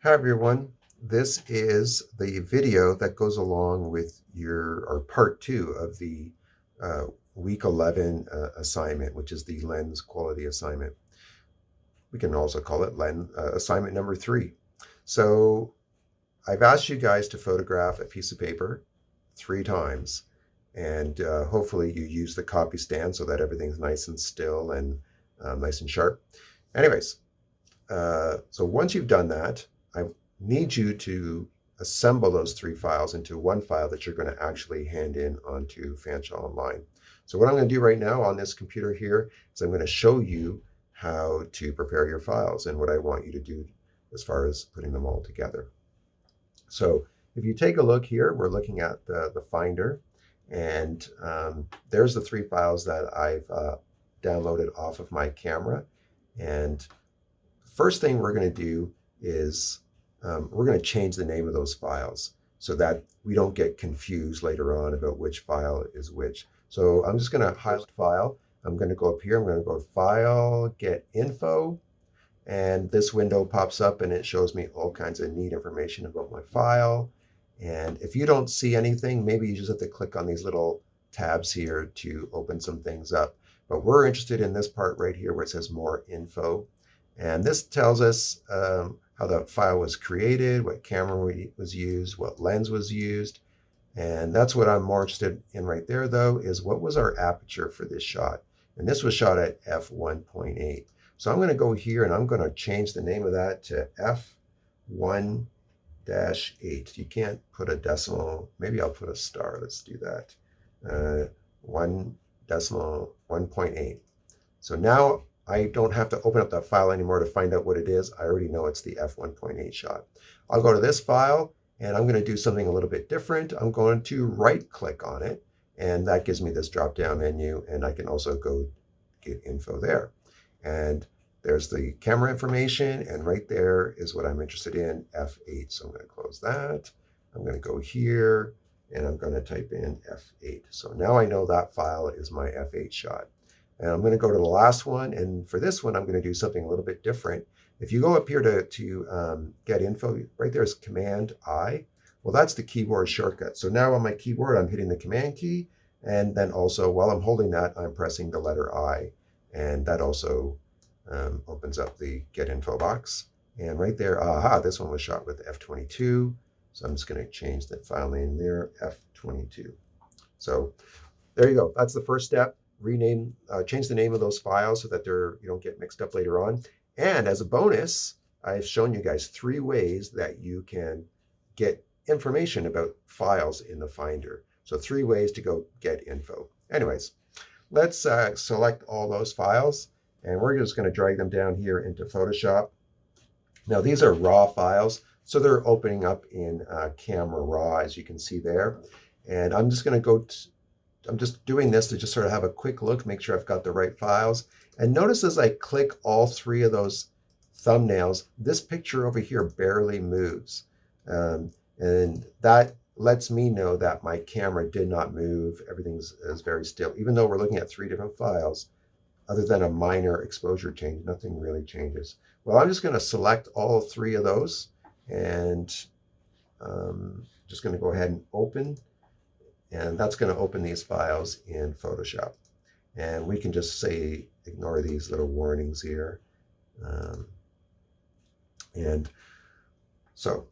Hi everyone. This is the video that goes along with or part two of the uh, week 11 assignment, which is the lens quality assignment. We can also call it assignment number 3. So I've asked you guys to photograph a piece of paper 3 times, and hopefully you use the copy stand so that everything's nice and still and nice and sharp. Anyways, so once you've done that, I need you to assemble those 3 files into one file that you're going to actually hand in onto Fanshawe Online. So what I'm going to do right now on this computer here is I'm going to show you how to prepare your files and what I want you to do as far as putting them all together. So if you take a look here, we're looking at the Finder, and there's the 3 files that I've downloaded off of my camera. And first thing we're going to do is we're going to change the name of those files so that we don't get confused later on about which file is which. So I'm just going to highlight file. I'm going to go up here. I'm going to go File, Get Info. And this window pops up and it shows me all kinds of neat information about my file. And if you don't see anything, maybe you just have to click on these little tabs here to open some things up. But we're interested in this part right here where it says More Info. And this tells us how the file was created, what camera was used, what lens was used. And that's what I'm more interested in right there, though, is what was our aperture for this shot? And this was shot at f1.8. So I'm going to go here and I'm going to change the name of that to f1-8. You can't put a decimal. Maybe I'll put a star. Let's do that. 1.8. So now I don't have to open up that file anymore to find out what it is. I already know it's the f1.8 shot. I'll go to this file and I'm going to do something a little bit different. I'm going to right click on it, and that gives me this drop down menu, and I can also go get info there. And there's the camera information, and right there is what I'm interested in, f8. So I'm going to close that. I'm going to go here and I'm going to type in f8. So now I know that file is my f8 shot. And I'm going to go to the last one. And for this one, I'm going to do something a little bit different. If you go up here to get info, right there is Command I. Well, that's the keyboard shortcut. So now on my keyboard, I'm hitting the Command key. And then also while I'm holding that, I'm pressing the letter I. And that also opens up the Get Info box. And right there, aha, this one was shot with F22. So I'm just going to change the file name there, F22. So there you go. That's the first step. Change the name of those files so that you don't get mixed up later on. And as a bonus, I've shown you guys 3 ways that you can get information about files in the Finder. So 3 ways to go get info. Anyways, let's select all those files, and we're just going to drag them down here into Photoshop. Now these are raw files, so they're opening up in Camera Raw, as you can see there. And I'm just going to I'm just doing this to just sort of have a quick look, make sure I've got the right files. And notice as I click all 3 of those thumbnails, this picture over here barely moves. And that lets me know that my camera did not move. Everything is very still. Even though we're looking at 3 different files, other than a minor exposure change, nothing really changes. Well, I'm just going to select all 3 of those and just going to go ahead and open. And that's going to open these files in Photoshop. And we can just say, ignore these little warnings here. And so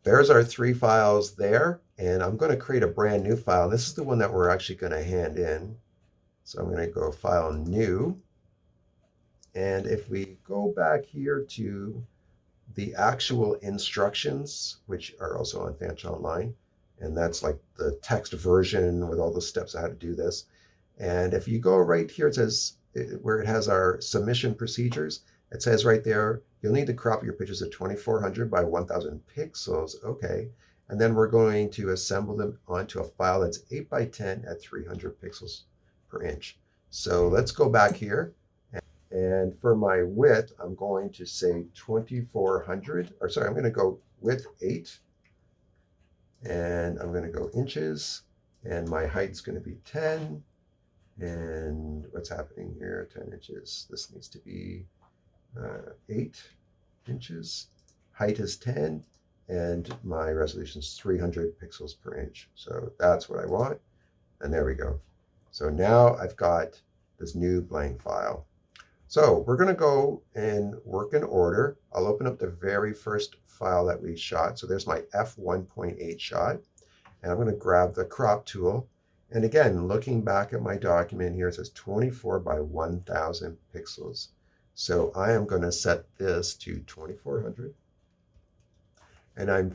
there's our 3 files there. And I'm going to create a brand new file. This is the one that we're actually going to hand in. So I'm going to go File, New. And if we go back here to the actual instructions, which are also on Fanshawe Online, and that's like the text version with all the steps on how to do this. And if you go right here, it says where it has our submission procedures, it says right there, you'll need to crop your pictures at 2400 by 1000 pixels. Okay. And then we're going to assemble them onto a file that's 8 by 10 at 300 pixels per inch. So let's go back here. And for my width, I'm going to say 2400, or sorry, I'm going to go width 8. And I'm going to go inches, and my height's going to be 10. And what's happening here? 10 inches. This needs to be 8 inches. height is 10, and my resolution is 300 pixels per inch. So that's what I want. And there we go. So now I've got this new blank file. So we're going to go and work in order. I'll open up the very first file that we shot. So there's my f1.8 shot. And I'm going to grab the crop tool. And again, looking back at my document here, it says 24 by 1000 pixels. So I am going to set this to 2400. And I'm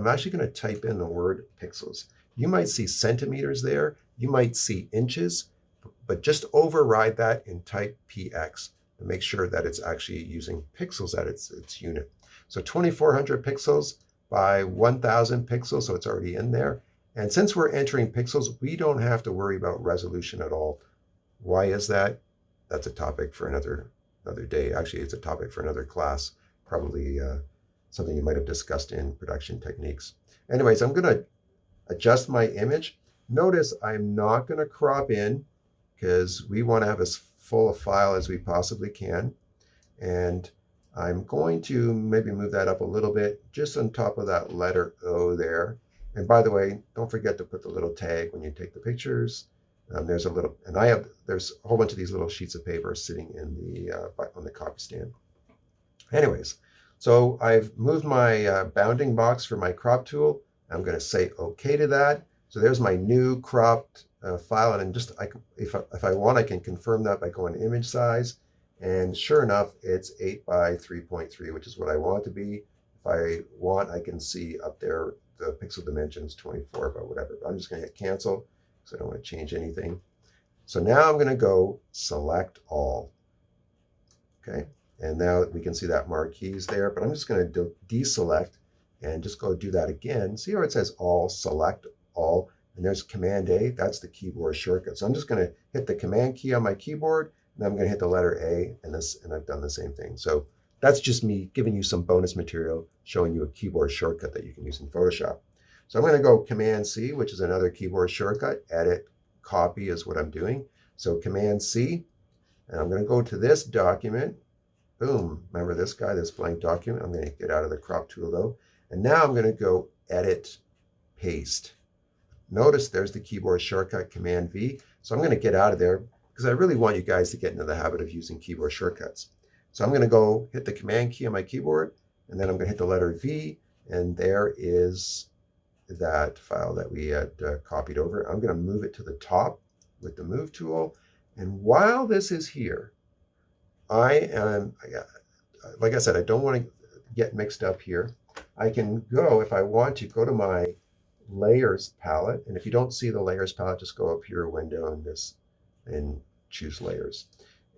actually going to type in the word pixels. You might see centimeters there. You might see inches, but just override that and type px and make sure that it's actually using pixels at its unit. So 2400 pixels by 1000 pixels, so it's already in there. And since we're entering pixels, we don't have to worry about resolution at all. Why is that? That's a topic for another day. Actually, it's a topic for another class, probably something you might have discussed in production techniques. Anyways, I'm going to adjust my image. Notice I'm not going to crop in because we want to have as full a file as we possibly can. And I'm going to maybe move that up a little bit, just on top of that letter O there. And by the way, don't forget to put the little tag when you take the pictures. There's a whole bunch of these little sheets of paper sitting in on the copy stand. Anyways, so I've moved my bounding box for my crop tool. I'm going to say OK to that. So there's my new cropped file, and if I want, I can confirm that by going to image size. And sure enough, it's 8 by 3.3, which is what I want it to be. If I want, I can see up there the pixel dimensions 24, but whatever. But I'm just going to hit cancel because I don't want to change anything. So now I'm going to go select all. Okay, and now we can see that marquees there, but I'm just going to deselect and just go do that again. See where it says all, select all, and there's Command A. That's the keyboard shortcut. So I'm just going to hit the Command key on my keyboard, and I'm going to hit the letter A, and I've done the same thing. So that's just me giving you some bonus material, showing you a keyboard shortcut that you can use in Photoshop. So I'm going to go Command C, which is another keyboard shortcut. Edit, copy is what I'm doing. So Command C, and I'm going to go to this document. Boom. Remember this guy, this blank document? I'm going to get out of the crop tool though. And now I'm going to go Edit, Paste. Notice there's the keyboard shortcut, Command V. So I'm going to get out of there because I really want you guys to get into the habit of using keyboard shortcuts. So I'm going to go hit the Command key on my keyboard, and then I'm going to hit the letter V, and there is that file that we had copied over. I'm going to move it to the top with the Move tool. And while this is here, like I said, I don't want to get mixed up here. I can go, if I want to, go to my Layers palette. And if you don't see the Layers palette, just go up here, Window, and choose Layers.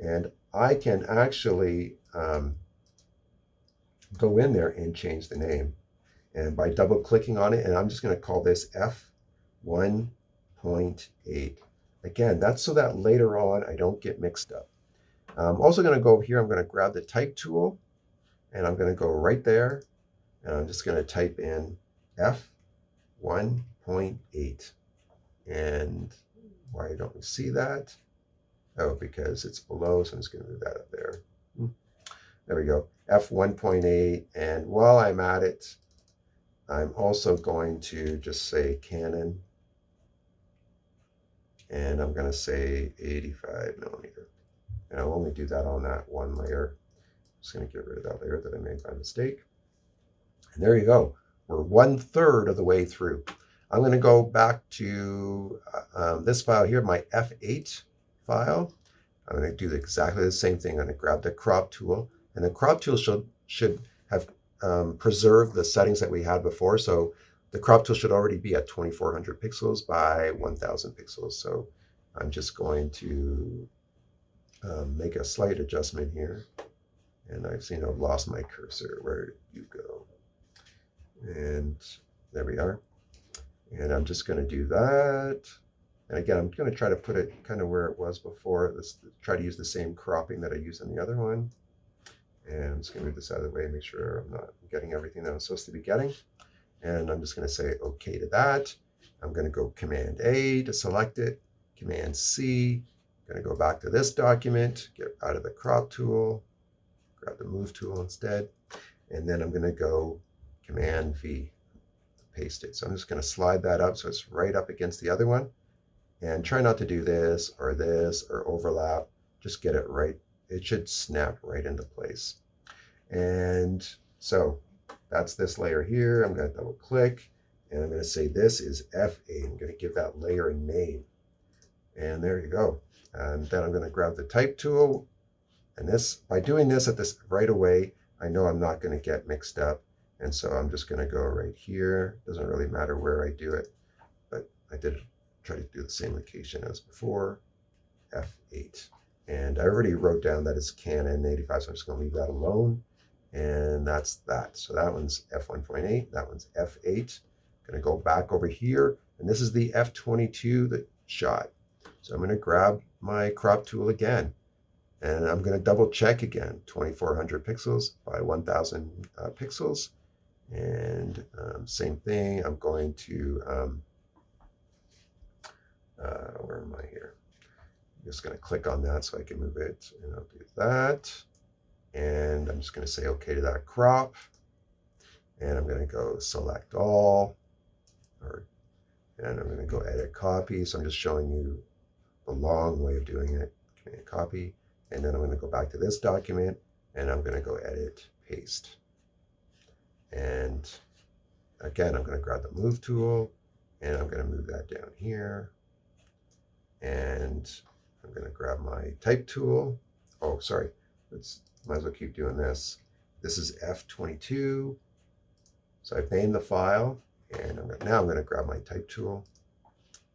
And I can actually go in there and change the name. And by double clicking on it, and I'm just going to call this F1.8. Again, that's so that later on I don't get mixed up. I'm also going to go here, I'm going to grab the Type tool, and I'm going to go right there, and I'm just going to type in F1.8. And why don't we see that? Oh, because it's below, so I'm just going to do that up there. There we go, F1.8. And while I'm at it, I'm also going to just say Canon, and I'm going to say 85 millimeter. And I'll only do that on that one layer. I'm just going to get rid of that layer that I made by mistake. And there you go. We're 1/3 of the way through. I'm going to go back to this file here, my F8 file. I'm going to do exactly the same thing. I'm going to grab the crop tool, and the crop tool should have preserved the settings that we had before. So the crop tool should already be at 2400 pixels by 1000 pixels. So I'm just going to make a slight adjustment here. And I've lost my cursor. Where did you go? And there we are. And I'm just going to do that. And again, I'm going to try to put it kind of where it was before. Try to use the same cropping that I used on the other one. And I'm just going to move this out of the way, make sure I'm not getting everything that I'm supposed to be getting. And I'm just going to say OK to that. I'm going to go Command A to select it, Command C. I'm going to go back to this document, get out of the crop tool, grab the Move tool instead. and then I'm going to go Command V, paste it. So I'm just going to slide that up so it's right up against the other one, and try not to do this or overlap. Just get it right. It should snap right into place. And so that's this layer here. I'm going to double click, and I'm going to say this is F8. I'm going to give that layer a name. And there you go. And then I'm going to grab the type tool. And this, by doing this at this right away, I know I'm not going to get mixed up. And so I'm just going to go right here. Doesn't really matter where I do it, but I did try to do the same location as before, F8. And I already wrote down that it's Canon 85, so I'm just going to leave that alone. And that's that. So that one's f1.8, that one's f8. I'm going to go back over here, and this is the f22 shot. So I'm going to grab my crop tool again, and I'm going to double check again, 2400 pixels by 1000 pixels. And same thing, I'm going to, where am I here? I'm just going to click on that so I can move it, and I'll do that. And I'm just going to say OK to that crop. And I'm going to go select all, and I'm going to go edit copy. So I'm just showing you the long way of doing it. Command copy. And then I'm going to go back to this document, and I'm going to go edit paste. And again, I'm going to grab the move tool, and I'm going to move that down here. And I'm going to grab my type tool. Oh, sorry. Might as well keep doing this. This is F22. So I've named the file, and now I'm going to grab my type tool,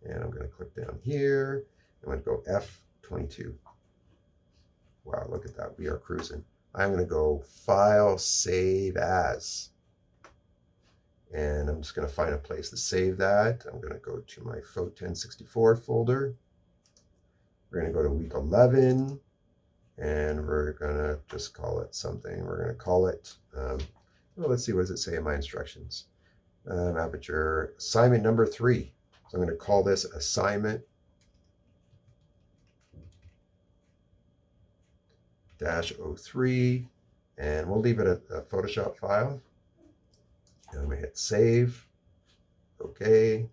and I'm going to click down here. I'm going to go F22. Wow, look at that. We are cruising. I'm going to go File, Save As. And I'm just going to find a place to save that. I'm going to go to my PHOT 1064 folder. We're going to go to week 11. And we're going to just call it something. We're going to call it, well, let's see, what does it say in my instructions? Aperture assignment number 3. So I'm going to call this assignment -03, and we'll leave it a Photoshop file. And I'm going to hit save. Okay.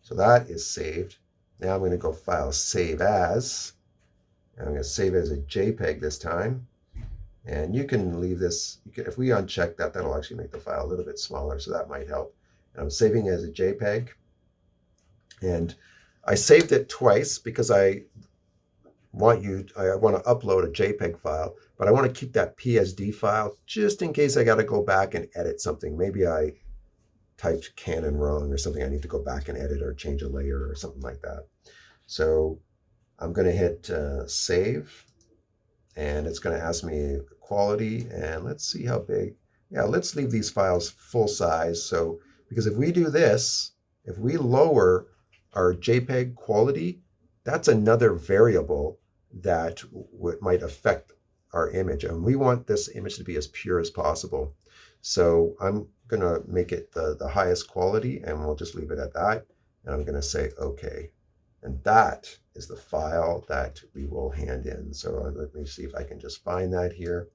So that is saved. Now I'm going to go File, Save As. And I'm going to save it as a JPEG this time. And you can leave this, if we uncheck that, that'll actually make the file a little bit smaller, so that might help. And I'm saving it as a JPEG. And I saved it twice because I want to upload a JPEG file, but I want to keep that PSD file just in case I got to go back and edit something. Maybe I typed Canon wrong or something. I need to go back and edit or change a layer or something like that. So I'm going to hit save, and it's going to ask me quality, and let's see how big. Yeah, let's leave these files full size. So, because if we do this, if we lower our JPEG quality, that's another variable that might affect our image. And we want this image to be as pure as possible. So I'm going to make it the highest quality, and we'll just leave it at that. And I'm going to say OK. And that is the file that we will hand in. So let me see if I can just find that here.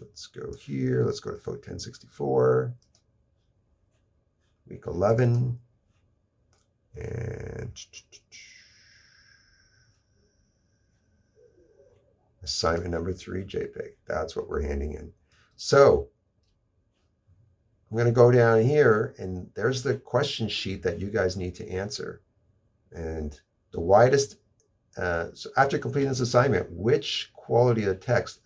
Let's go here. Let's go to PHOT 1064. Week 11. And assignment number 3, JPEG. That's what we're handing in. So I'm going to go down here, and there's the question sheet that you guys need to answer. And the widest, so after completing this assignment, which quality of text,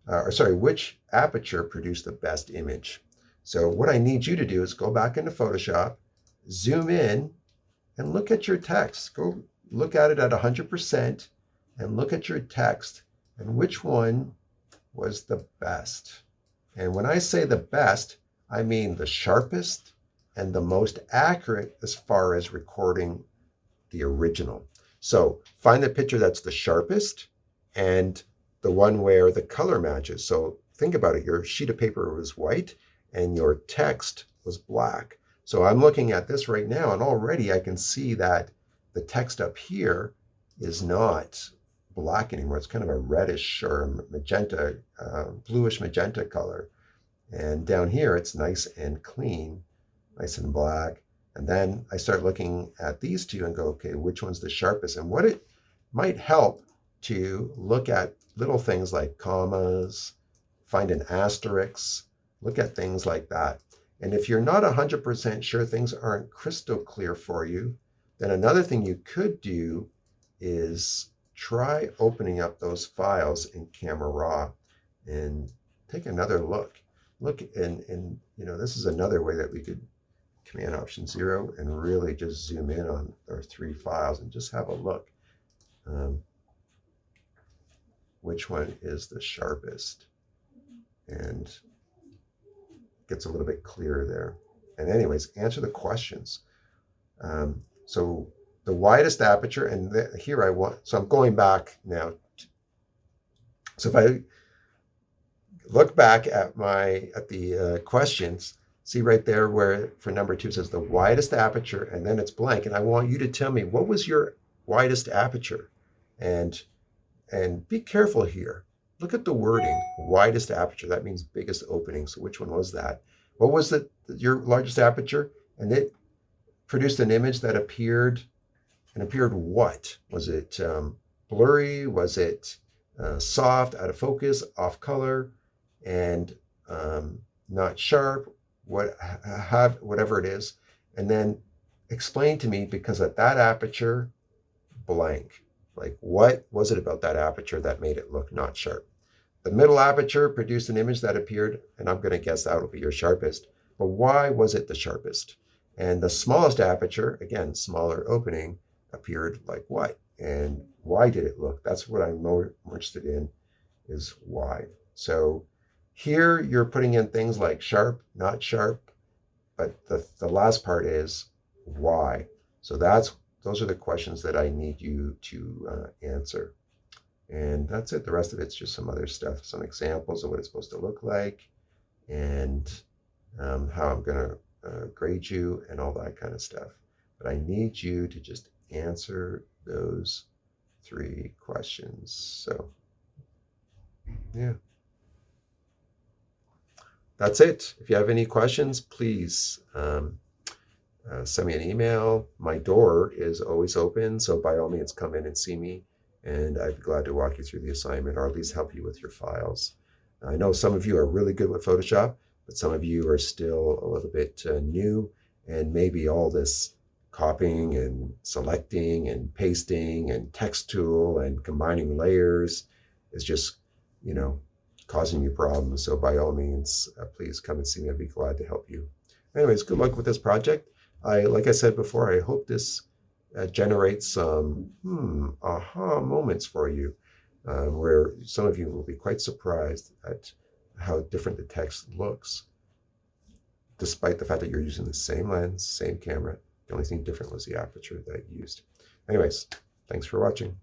which aperture produced the best image? So what I need you to do is go back into Photoshop, zoom in, and look at your text. Go look at it at 100% and look at your text, and which one was the best. And when I say the best, I mean the sharpest and the most accurate as far as recording the original. So find the picture that's the sharpest and the one where the color matches. So think about it. Your sheet of paper was white and your text was black. So I'm looking at this right now, and already I can see that the text up here is not black anymore. It's kind of a reddish or magenta, bluish magenta color. And down here, it's nice and clean, nice and black. And then I start looking at these two and go, okay, which one's the sharpest? And what it might help to look at little things like commas, find an asterisk, look at things like that. And if you're not 100% sure things aren't crystal clear for you, then another thing you could do is try opening up those files in Camera Raw and take another look. Look, and this is another way that we could Command Option 0 and really just zoom in on our 3 files and just have a look. Which one is the sharpest? And it gets a little bit clearer there. And anyways, answer the questions. So the widest aperture, and here so I'm going back now. So if I look back at the questions, see right there where for number 2 it says the widest aperture, and then it's blank. And I want you to tell me, what was your widest aperture? And be careful here. Look at the wording, widest aperture. That means biggest opening. So which one was that? What was your largest aperture? And it produced an image that appeared, and appeared what? Was it blurry? Was it soft, out of focus, off color, and not sharp? Whatever it is. And then explain to me, because at that aperture, blank. Like, what was it about that aperture that made it look not sharp? The middle aperture produced an image that appeared, and I'm going to guess that'll be your sharpest. But why was it the sharpest? And the smallest aperture, again, smaller opening, appeared like what? And why did it look? That's what I'm more interested in, is why. So here you're putting in things like sharp, not sharp, but the last part is why. So those are the questions that I need you to answer. And that's it. The rest of it's just some other stuff, some examples of what it's supposed to look like, and how I'm going to grade you and all that kind of stuff. But I need you to just answer those 3 questions. So, yeah. That's it. If you have any questions, please send me an email. My door is always open, so by all means, come in and see me, and I'd be glad to walk you through the assignment, or at least help you with your files. I know some of you are really good with Photoshop, but some of you are still a little bit new, and maybe all this copying and selecting and pasting and text tool and combining layers is just, causing you problems. So by all means, please come and see me. I'd be glad to help you. Anyways, good luck with this project. Like I said before, I hope this generates some aha moments for you, where some of you will be quite surprised at how different the text looks, despite the fact that you're using the same lens, same camera. The only thing different was the aperture that I used. Anyways, thanks for watching.